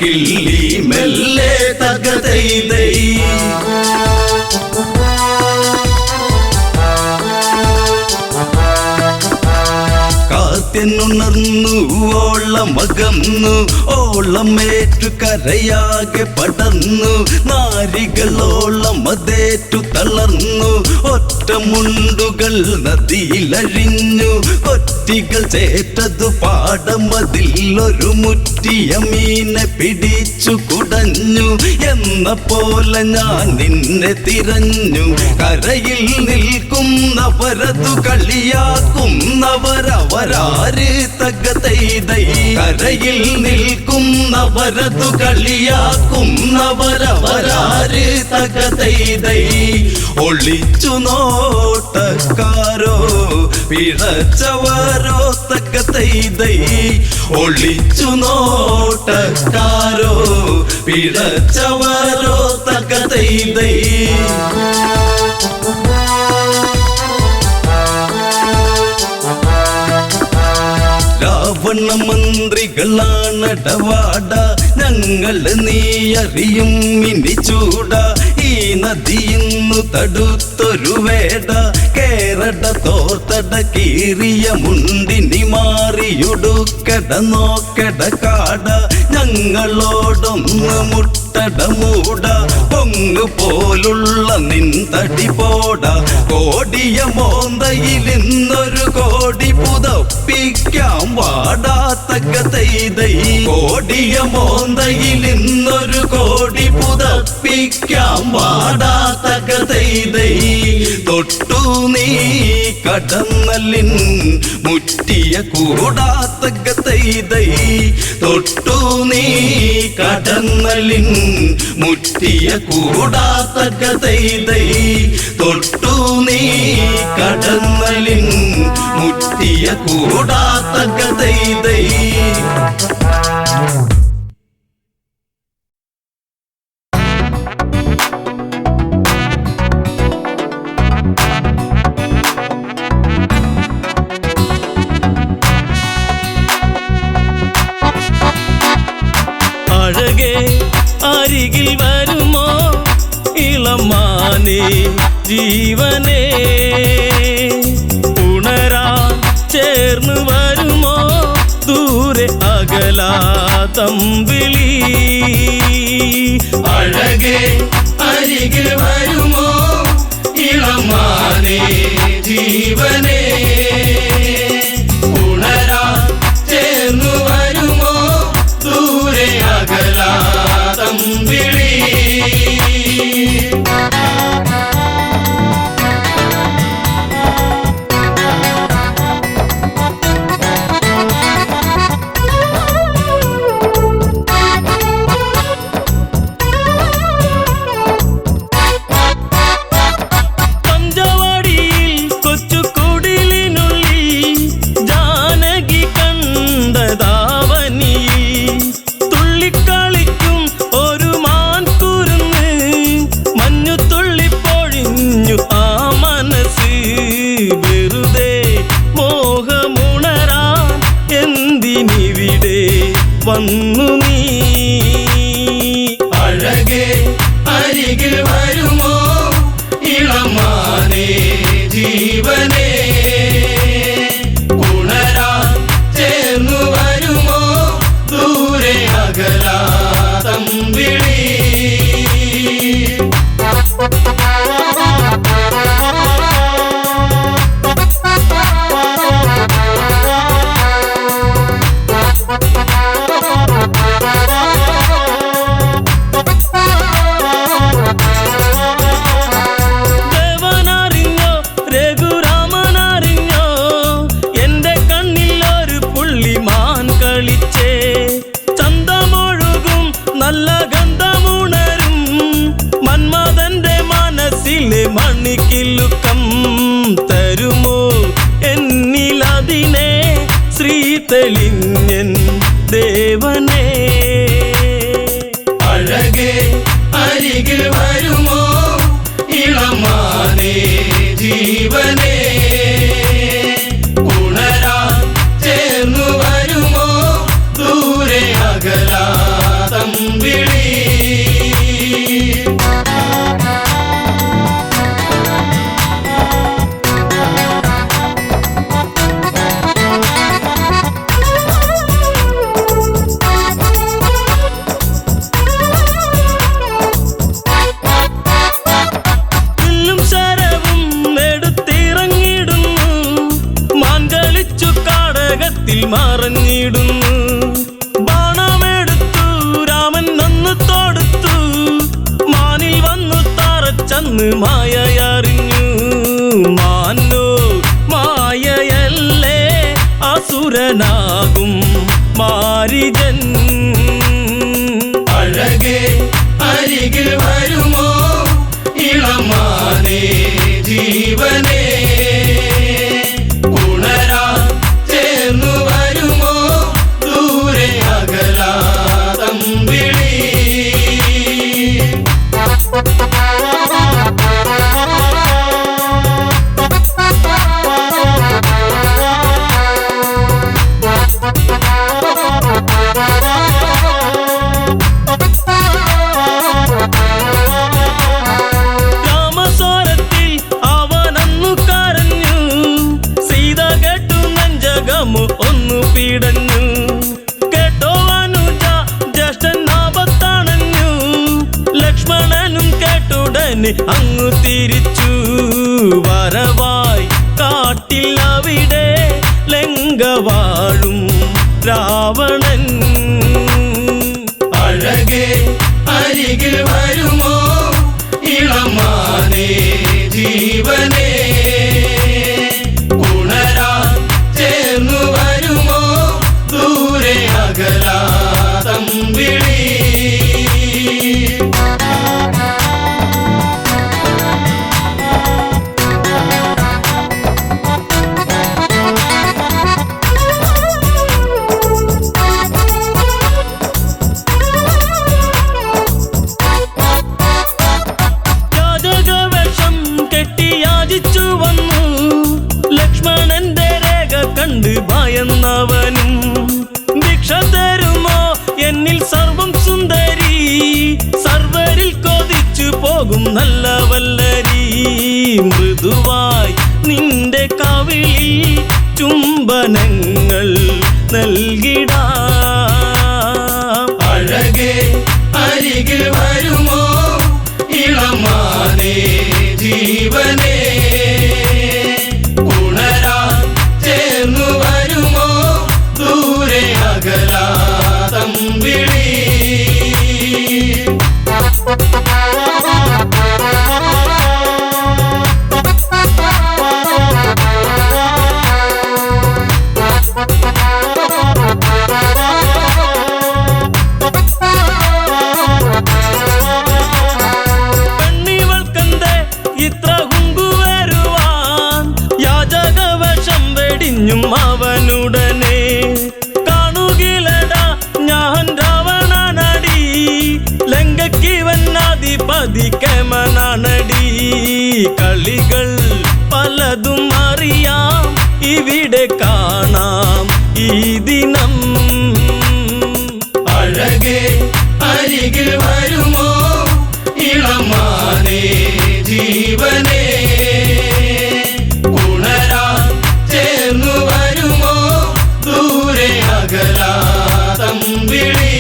കിള്ളി മെല്ലെ തകതൈതൈ കാത്യനുണർന്നു ഓളമകന്നു ഓളമേറ്റു കരയാകെ പടർന്നു നാരികളോളം അതേറ്റു തളർന്നു ഒറ്റമുണ്ടുകൾ നദിയിലഴിഞ്ഞു കൊറ്റികൾ ചേറ്റതു പാടമതിൽ ഒരു മുറ്റിയ മീനെ പിടിച്ചു കുടഞ്ഞു എന്ന പോലെ ഞാൻ നിന്നെ തിരഞ്ഞു കരയിൽ നിൽക്കുന്നവരതു കളിയാക്കുന്നവരവരാര് തകതൈതൈ കരയിൽ നിൽക്കുന്നവരതു കളിയാക്കുന്നവരവരാര് തകതൈതൈ ഒളിച്ചു നോട്ടക്കാരോ പിഴച്ചവരോ തകതൈതൈ ഒളിച്ചു നോട്ടക്കാരോ പിഴച്ചവരോ തകതൈതൈ രാവണ മന്ത്രികളാണടവാട ഞങ്ങള് നീ അറിയും ഇനി ചൂട ഈ നദിയിന്നു തടുത്തൊരു വേട കേരട തോർത്തട കീറിയ മുണ്ടിനി മാറിയുടുക്കട നോക്കട കാട ഞങ്ങളോടൊന്ന് മുട്ടട മൂട പൊങ്ങു പോലുള്ള നിൻ തടി പോട കോട കോടിയ മോന്തയിൽ ഇന്നൊരു കോടി പുതപ്പിക്കാം വാടാത്തക്ക തൈതൈ കോടിയ മോന്തയിൽ ഇന്നൊരു കോടി പുതപ്പിക്കാം വാടാത്തക്ക തൈതൈ തൊട്ടു നീ കടന്നലിൻ മുറ്റിയ കൂടാത്തക്ക തൈതൈ തൊട്ടു നീ കടന്നലിൻ മുറ്റിയ കൂടാത്തക്ക തൈതൈ തൊട്ടു നീ കടന്നലിൻ മുറ്റിയ കൂടാത്തക്ക തൈതൈ അഴകേ അരികിൽ വരുമോ ഇളമാനേ ജീവനേ ഉണരാൻ ചേർന്ന് വരുമോ ദൂരെ അകലാ തമ്പിളി അഴകേ അരികിൽ വരുമോ ഇളമാനേ ജീവനേ ഉണരാൻ ചേർന്നു വരുമോ ദൂരെ അകലാ തമ്പിളി പഞ്ചവാടിയിൽ കൊച്ചുകുടിലിനുള്ളിൽ ജാനകി കണ്ടതാവനിയിൽ തുള്ളിക്കളിക്കും ഒരു മാൻകുരുന്ന് മഞ്ഞു തുള്ളിപ്പൊഴിഞ്ഞു ആ മനസ്സ് വെറുതെ മോഹമുണരാൻ എന്തിനിവിടെ വന്നു നീ അഴകേ അരികിൽ വരുമോ ഇളമാനേ ജീവനേ ഉണരാൻ ചേർന്നു വരുമോ ദൂരെ അകലാ തമ്പിളി ദേവനറിഞ്ഞോ രഘുരാമനറിഞ്ഞോ എന്റെ കണ്ണിൽ ഒരു പുള്ളിമാൻ കളിച്ചേ ചന്തമൊഴുകും നല്ല ഗന്ധമുണരും മന്മഥന്റെ മനസ്സിലെ മണിക്കിലുക്കം തരുമോ എന്നിലതിനെ ശ്രീ തെളിഞ്ഞൻ ദേവനേ അഴകേ അരികിൽ വരുമോ ഇളമാനേ ജീവനേ ഉണരാൻ ചേർന്നു വരുമോ ദൂരെ അകലാ തമ്പിളി വില്ലും ശരവും എടുത്തിറങ്ങിടുന്നു മാൻ കളിച്ചു കാടകത്തിൽ മറഞ്ഞിടുന്നു ബാണമെടുത്തു രാമൻ ഒന്ന് തൊടുത്തു മാനിൽ വന്നു തറച്ചന്ന് മായയറിഞ്ഞു മാനോ മായയല്ലേ അസുരനാകും മാരിജൻ അഴകേ അരികിൽ വരുമോ ഇളമാനേ ജീവനേ ഉണരാൻ ചേർന്നു വരുമോ ദൂരെ അകലാ തമ്പിളി രാമസ്വരത്തിൽ അവനന്നു കരഞ്ഞു സീത കേട്ടു നെഞ്ചകമു ഒന്നു പീടഞ്ഞു കേട്ടോ അനുജ ജ്യേഷ്ഠൻ ആപത്താണഞ്ഞു ലക്ഷ്മണനും കേട്ടുടനെ അങ്ങു തിരിച്ചു വരവായി കാട്ടിൽ അവിടെ ലങ്ക വാഴും രാവണൻ. അഴകേ അരികിൽ വരുമോ ഇളമാനേ ജീവനേ, ഉണരാൻ ചേർന്നു വരുമോ ദൂരെ അകലാതം വിളി. യാചകവേഷം കെട്ടി യാചിച്ചു വന്നു ലക്ഷ്മണന്റെ രേഖ കണ്ട് ഭയന്നവനും. ഭിക്ഷ തരുമോ എന്നിൽ സർവം സുന്ദരി, സർവരിൽ കൊതിച്ചു പോകും നല്ല വല്ലരി. മൃദുവായി നിന്റെ കവിളിൽ ചുംബനങ്ങൾ നൽകിടാം. അഴകേ അരികിൽ വരുമോ ഇളമാനേ ജീവനേ, ഉണരാൻ ചേർന്നു വരുമോ ദൂരെ അകലാതം വിളി. പെണ്ണിവൾക്കെന്തേ ഇത്ര ഹുങ്കുവരുവാൻ, യാചകവേഷം വെടിഞ്ഞും അവനുടനെ. കാണുകിലടാ ഞാൻ രാവണനടി, ലങ്കയ്ക്കിവനാധിപതി കേമനാണടി. കളികൾ പലതും അറിയാം ഇവിടെ കാണാം ഈ ദിനം. അഴകേ അരികിൽ വരുമോ ഇളമാനേ ജീവനേ, ഉണരാൻ ചേർന്നു വരുമോ ദൂരെ അകലാതം വിളി.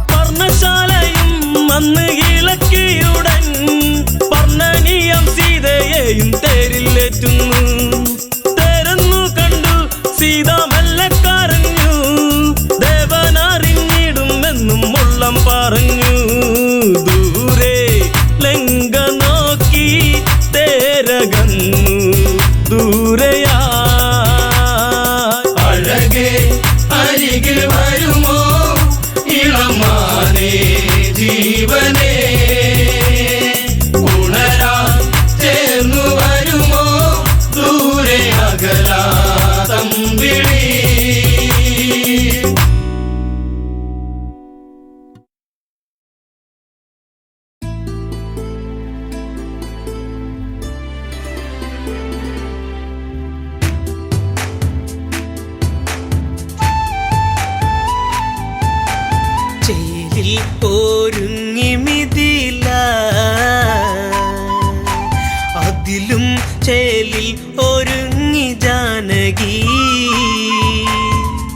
പർണശാലയും അന്ന് ഇളക്കിയുടൻ പർണനീയം സീതയെയും തേരിലേറ്റുന്നു. തേരെന്നു കണ്ടു സീത മെല്ലെ കരഞ്ഞു, ദേവനറിഞ്ഞിടുമെന്നും ഉള്ളം പറഞ്ഞു. ദൂരെ ലങ്ക നോക്കി തേരകന്നു ദൂരയാ. അഴകേ അരികിൽ വരുമോ ഇളമാനേ ജീവനേ, ഉണരാൻ ചേർന്നു വരുമോ ദൂരെ അകലാതം വിളി. ചേലിൽ ഒരുങ്ങി മിഥില, അതിലും ചേലിൽ ഒരുങ്ങി ജാനകി.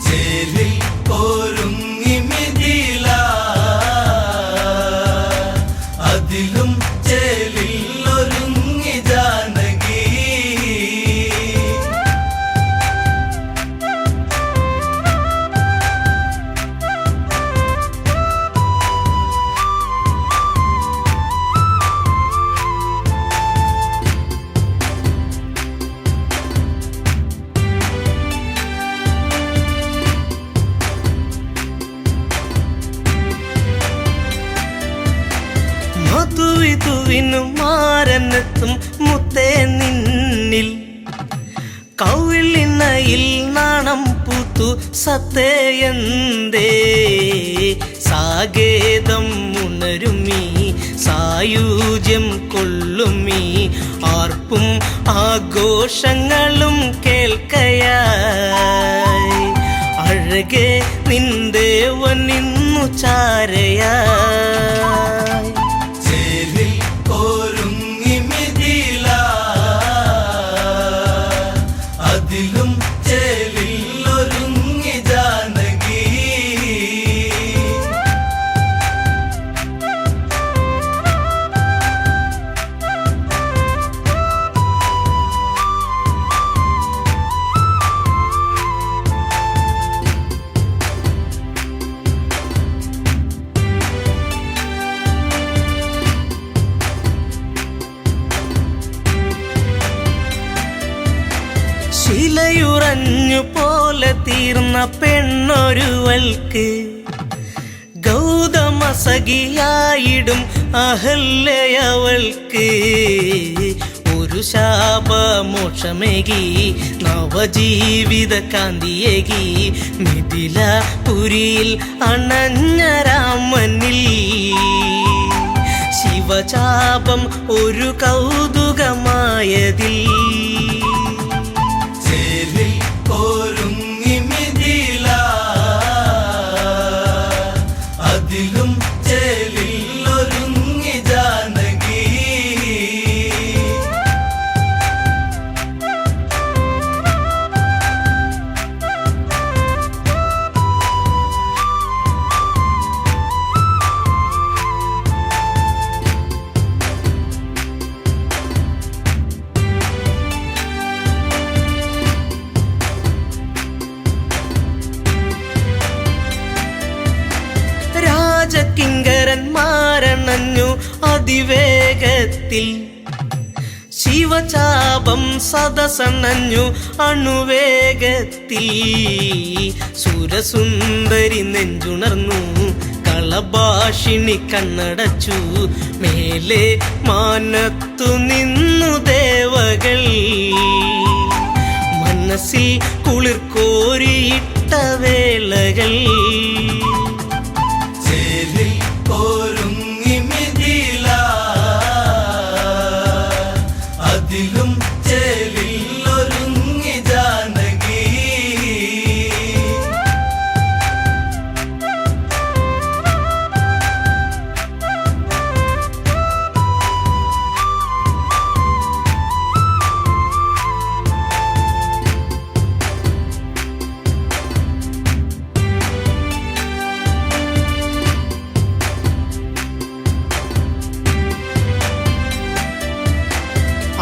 ചേലിൽ ഒരുങ്ങി മിഥില, അതിലും ചേലിൽ ഒരുങ്ങി ജാനകി. മധുവിധുവിനു മാരനെത്തും മുത്തേ നിന്നിൽ, കൗളിണയിൽ നാണം പൂത്തു സത്തേയന്തേ. സാഗേതം ഉണരുമീ സായുജ്യം കൊള്ളുമീ, ആർപ്പും ആഘോഷങ്ങളും കേൾക്കയായി. അഴകെ നിന്ദേവൻ നിന്നു ചാരയായി. ചേലിൽ മഞ്ഞു പോലെ തീർന്ന പെണ്ണൊരുവൾക്ക് ഗൗതമ സഖിയായിടും അഹല്യവൾക്ക് ഒരു ശാപമോക്ഷമേകി നവജീവിത കാന്തിയേകി മിഥിലപുരിയിൽ അണഞ്ഞ രാമനിൽ ശിവചാപം ഒരു കൗതുകമായതിൽ ചേലിൽ ഒരുങ്ങി മിഥില അതിലും ചേലിൽ ഒരുങ്ങി ജാനകി രാജകിങ്കരന്മാരണഞ്ഞു അതിവേഗത്തിൽ ശിവചാപം സദസണഞ്ഞു അണുവേഗത്തിൽ സുരസുന്ദരി നെഞ്ചുണർന്നു കളഭാഷിണി കണ്ണടച്ചു മേലെ മാനത്തു നിന്നു ദേവകൾ മനസ്സിൽ കുളിർക്കോരിയിട്ട വേളകൾ ചേലിൽ ഒരുങ്ങി മിഥില അതിലും ചേലിൽ ഒരുങ്ങി ജാനകി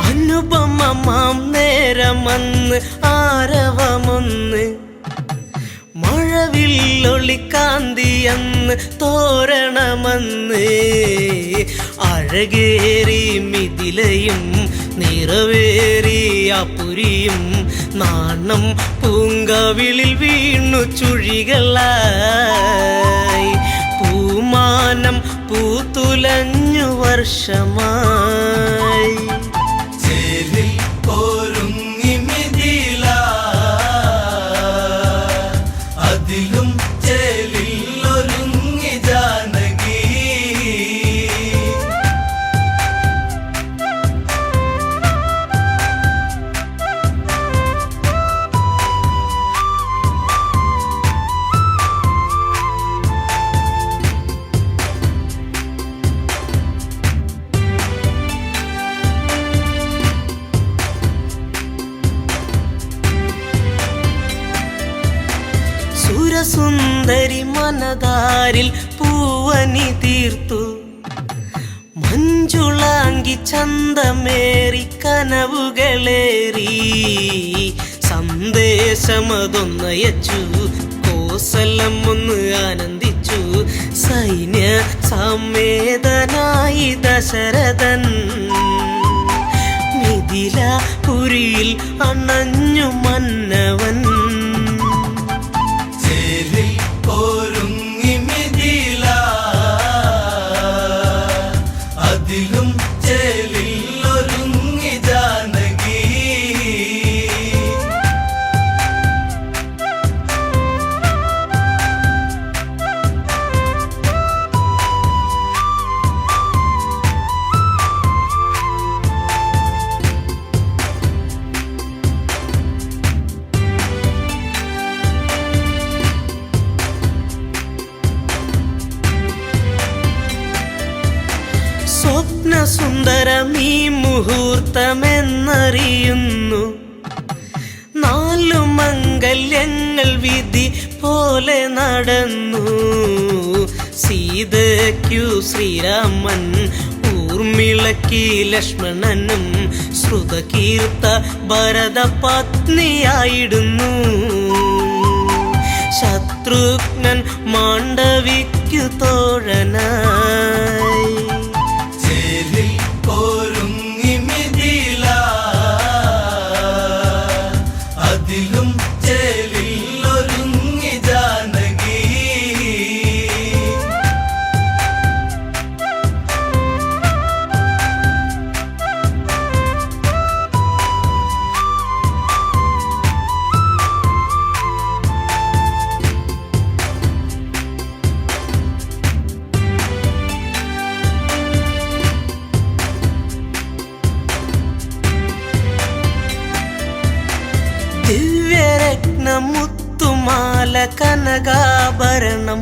അനുപമമാം നേരമന്ന് ആരവമൊന്ന് മഴവില്ലൊളിക്കാന്തിയെന്ന് തോരണമന്ന് അഴകേറി മിഥിലയും നിറവേറി അപുരിയും നാണം പൂങ്കവിളിൽ വീണു ചുഴികളായി പൂമാനം പൂത്തുലഞ്ഞു വർഷമായി ചേലിൽ ഒരുങ്ങി മിഥില അതിലും ചേലിൽ ഒരുങ്ങി ജാനകി സുരസുന്ദരി മനതാരിൽ പൂവനി തീർത്തു മഞ്ജുളാങ്കി ചന്തമേറി കനവുകളേറി സന്ദേശമതൊന്നയച്ചു കോസലം ഒന്ന് ആനന്ദിച്ചു സൈന്യ സമേതനായി ദശരഥൻ മിഥിലപുരിയിൽ അണഞ്ഞു മന്നവൻ ചേലിൽ ഒരുങ്ങി മിഥില അതിലും ചേലിൽ ഒരുങ്ങി ജാനകി സ്വപ്നസുന്ദരമീ മുഹൂർത്തമെന്നറിയുന്നു നാലു മംഗല്യങ്ങൾ വിധി പോലെ നടന്നു സീതയ്ക്കു ശ്രീരാമൻ ഊർമിളയ്ക്ക് ലക്ഷ്മണനും ശ്രുതകീർത്ത ഭരത പത്നിയായിടുന്നു ശത്രുഘ്നൻ മാണ്ഡവിക്കു തോഴനായി ചേലിൽ ഒരുങ്ങി മിഥില അതിലും മുത്തുമാല കനകാഭരണം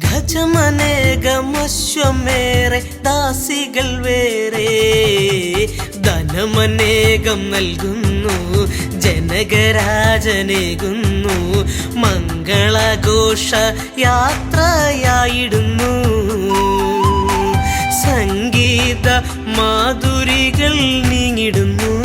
ഗജമനേകമശ്വമേറെ ദാസികൾ വേറെ ധനമനേകം നൽകുന്നു ജനകരാജനേകുന്നു മംഗളഘോഷ യാത്രയായിടുന്നു സംഗീത മാധുരികൾ നീങ്ങിടുന്നു